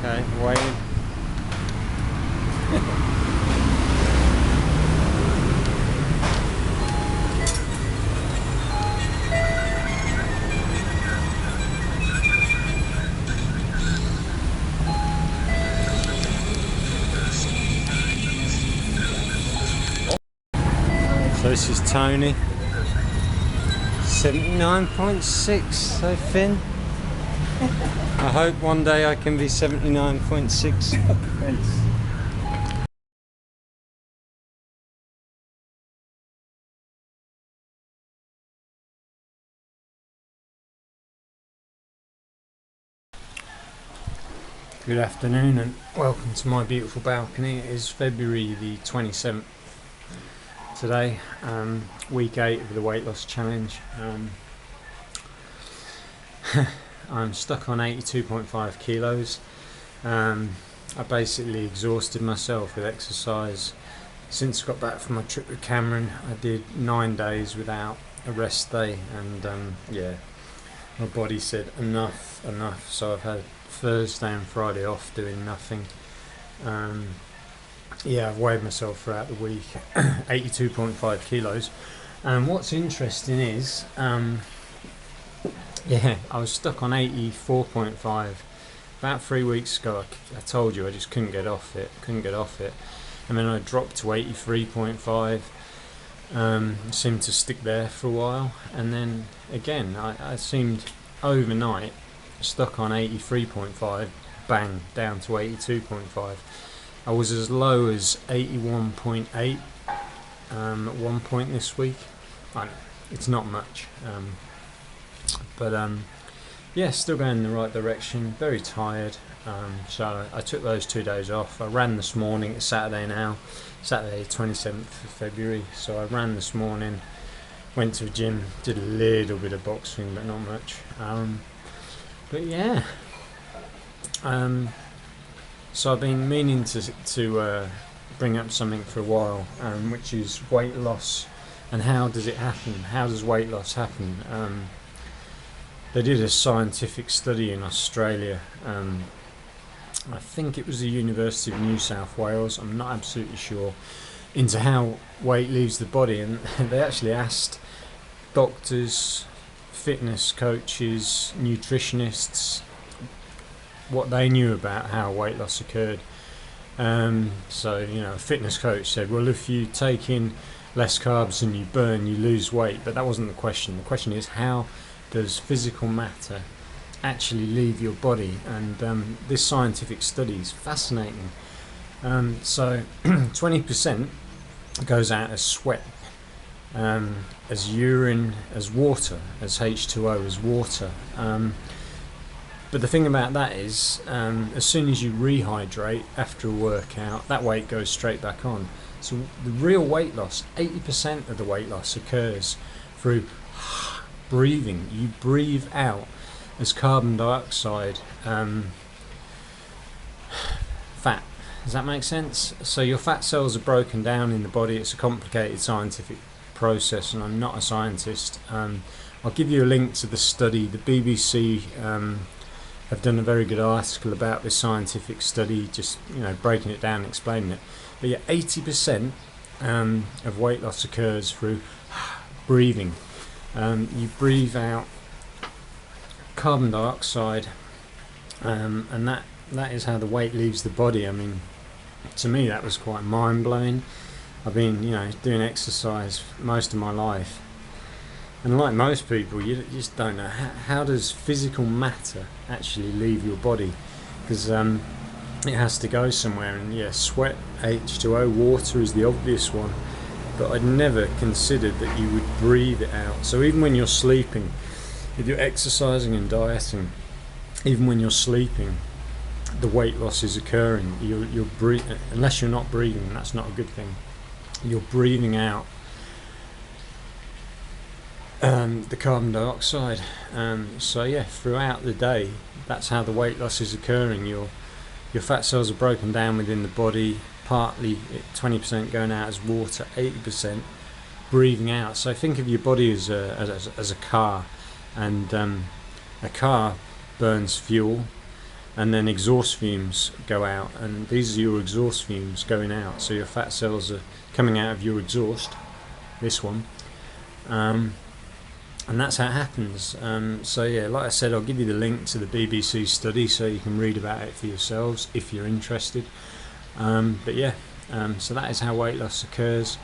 Okay, waiting. So this is Tony. 79.6, so thin. I hope one day I can be 79.6. Good afternoon and welcome to my beautiful balcony. It is February the 27th today, week 8 of the weight loss challenge. I'm stuck on 82.5 kilos. I basically exhausted myself with exercise. Since I got back from my trip with Cameron, I did 9 days without a rest day, and yeah, my body said enough. So I've had Thursday and Friday off doing nothing. Yeah, I've weighed myself throughout the week. 82.5 kilos. And what's interesting is, yeah, I was stuck on 84.5 about 3 weeks ago. I told you I just couldn't get off it. And then I dropped to 83.5. Seemed to stick there for a while, and then again I seemed overnight stuck on 83.5, bang, down to 82.5. I was as low as 81.8 at one point this week. I know, it's not much, but yeah, still going in the right direction. Very tired, so I took those 2 days off. I ran this morning. It's Saturday now, Saturday 27th of February, so I ran this morning, went to the gym, did a little bit of boxing but not much, but yeah, so I've been meaning to bring up something for a while, which is weight loss and how does it happen, how does weight loss happen. They did a scientific study in Australia, I think it was the University of New South Wales, I'm not absolutely sure, into how weight leaves the body, and they actually asked doctors, fitness coaches, nutritionists what they knew about how weight loss occurred. So, you know, a fitness coach said, well, if you take in less carbs than you burn, you lose weight. But that wasn't the question. The question is, how does physical matter actually leave your body? And this scientific study is fascinating. So 20% goes out as sweat, as urine, as water, as H2O, as water. But the thing about that is, as soon as you rehydrate after a workout, that weight goes straight back on. So the real weight loss, 80% of the weight loss occurs through breathing. You breathe out as carbon dioxide, fat. Does that make sense? So your fat cells are broken down in the body. It's a complicated scientific process, and I'm not a scientist. I'll give you a link to the study. The BBC have done a very good article about this scientific study, just, you know, breaking it down and explaining it. But yeah, 80% of weight loss occurs through breathing. You breathe out carbon dioxide, and that is how the weight leaves the body. I mean, to me that was quite mind-blowing. I've been, you know, doing exercise most of my life, and like most people, you just don't know how does physical matter actually leave your body, because it has to go somewhere. And yeah, sweat, H2O, water is the obvious one, but I'd never considered that you would breathe it out. So even when you're sleeping, if you're exercising and dieting, even when you're sleeping, the weight loss is occurring. You're breathing, unless you're not breathing, that's not a good thing. You're breathing out the carbon dioxide. So yeah, throughout the day, that's how the weight loss is occurring. Your fat cells are broken down within the body, partly 20% going out as water, 80% breathing out. So think of your body as a car, and a car burns fuel, and then exhaust fumes go out, and these are your exhaust fumes going out, so your fat cells are coming out of your exhaust, this one, and that's how it happens. So yeah, like I said, I'll give you the link to the BBC study so you can read about it for yourselves if you're interested. But yeah, so that is how weight loss occurs.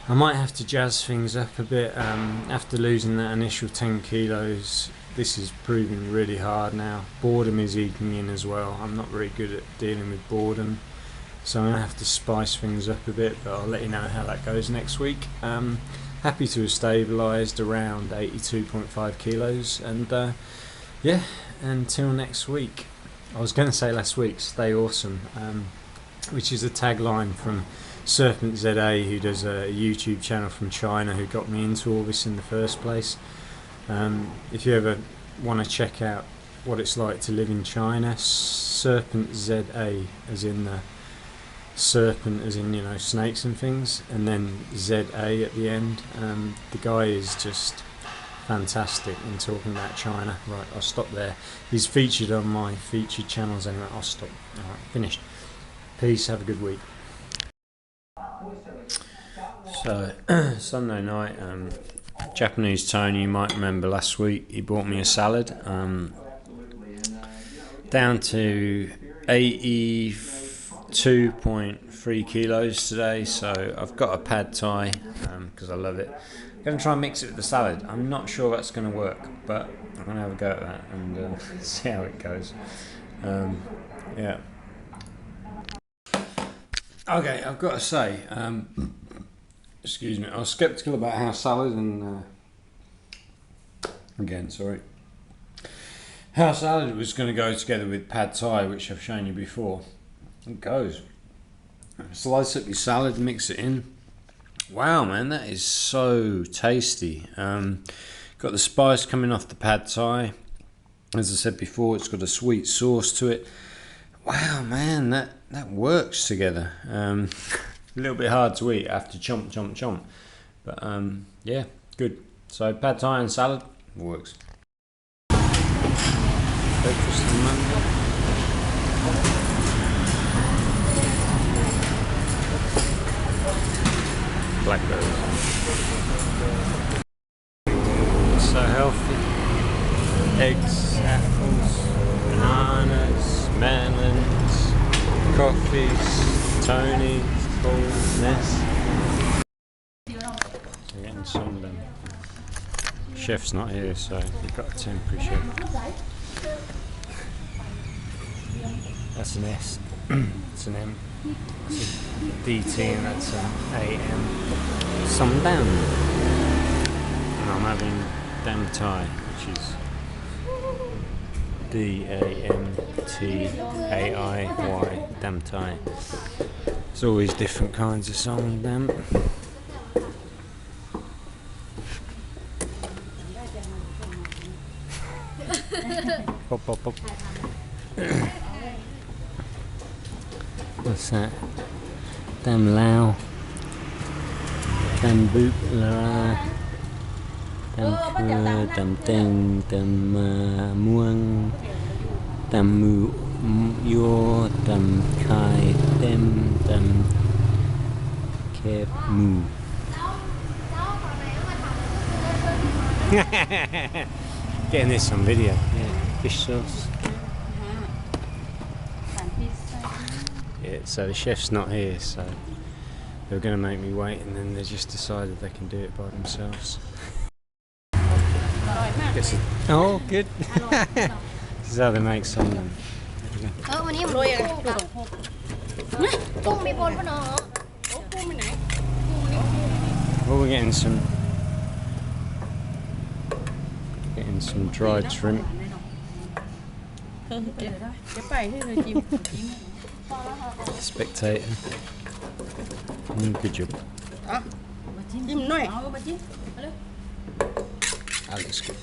I might have to jazz things up a bit after losing that initial 10 kilos. This is proving really hard now. Boredom is eating in as well. I'm not very good at dealing with boredom, so I'm going to have to spice things up a bit, but I'll let you know how that goes next week. Happy to have stabilised around 82.5 kilos, and yeah, until next week. I was going to say last week, stay awesome, which is a tagline from Serpent ZA, who does a YouTube channel from China, who got me into all this in the first place. If you ever want to check out what it's like to live in China, Serpent ZA, as in the serpent, as in, you know, snakes and things, and then ZA at the end. The guy is just fantastic in talking about China. Right, I'll stop there. He's featured on my featured channels anyway. I'll stop. Alright, finished. Peace, have a good week. So, Sunday night, Japanese Tony, you might remember last week, he bought me a salad, down to 82.3 kilos today, so I've got a pad thai, because I love it. I'm going to try and mix it with the salad. I'm not sure that's going to work, but I'm going to have a go at that and see how it goes. Yeah. Okay, I've got to say, excuse me, I was sceptical about how salad and, again, sorry, how salad was going to go together with pad thai, which I've shown you before. It goes. Slice up your salad, mix it in. Wow, man, that is so tasty. Got the spice coming off the pad thai. As I said before, it's got a sweet sauce to it. Wow, man, that works together. A little bit hard to eat after chomp, chomp, chomp. But yeah, good. So pad thai and salad works. Breakfast on Monday. Blackberries. So healthy. Eggs, apples, bananas, melons, coffees, Tony's, coolness. We're getting some of them. Chef's not here, so you've got a temporary chef. That's an S. It's an M. It's a DT, and that's an AM. Some down. And I'm having Dam Thai, which is DAMTAIY, Dam Thai. There's always different kinds of song dam. Pop, pop, pop. What's that? Dam Lao, Dam Boop La, Dam Khơ, Dam Teng, Dam Muang, Dam Mu Yo, Dam Khai Tem, Dam Kep Mu. Getting this on video, yeah, fish sauce. Yeah, so the chef's not here, so they were going to make me wait, and then they just decided they can do it by themselves. Oh, good. This is how they make salmon. Well, we're getting some dried shrimp. Spectator. Good job. That looks good.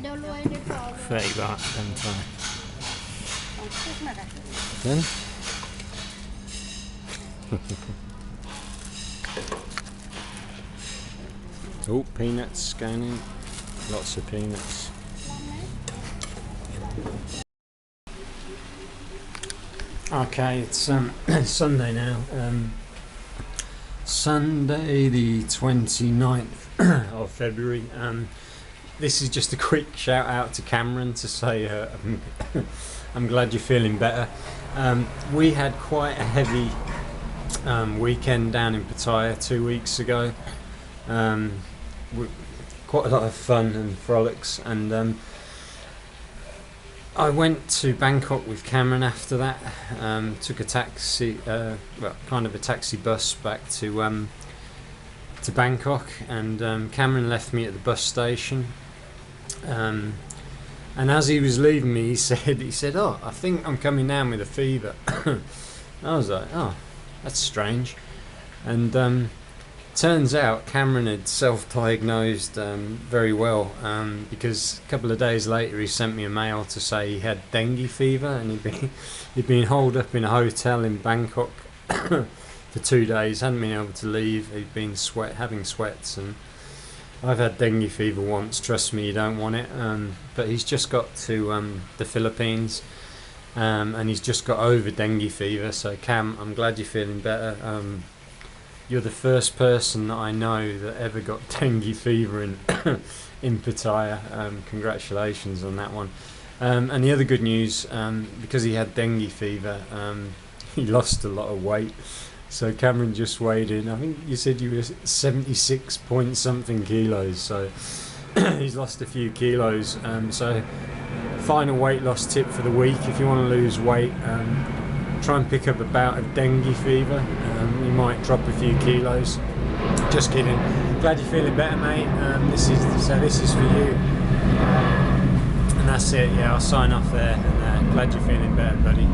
30 baht, Dam Thai. Then? Oh, peanuts going in. Lots of peanuts. Okay, it's Sunday now. Sunday the 29th of February. This is just a quick shout out to Cameron to say I'm glad you're feeling better. We had quite a heavy weekend down in Pattaya 2 weeks ago. Quite a lot of fun and frolics, and I went to Bangkok with Cameron after that. Took a taxi, kind of a taxi bus back to Bangkok, and Cameron left me at the bus station. And as he was leaving me, he said, "Oh, I think I'm coming down with a fever." I was like, "Oh, that's strange." And turns out Cameron had self-diagnosed very well, because a couple of days later he sent me a mail to say he had dengue fever, and he'd been holed up in a hotel in Bangkok for 2 days, hadn't been able to leave. He'd been having sweats, and I've had dengue fever once. Trust me, you don't want it. But he's just got to the Philippines, and he's just got over dengue fever. So Cam, I'm glad you're feeling better. You're the first person that I know that ever got dengue fever in Pattaya. Congratulations on that one. And the other good news, because he had dengue fever, he lost a lot of weight. So Cameron just weighed in. I think you said you were 76 point something kilos. So he's lost a few kilos. So final weight loss tip for the week: if you want to lose weight, try and pick up a bout of dengue fever. You might drop a few kilos. Just kidding. Glad you're feeling better, mate. This is for you. And that's it. Yeah, I'll sign off there. And glad you're feeling better, buddy.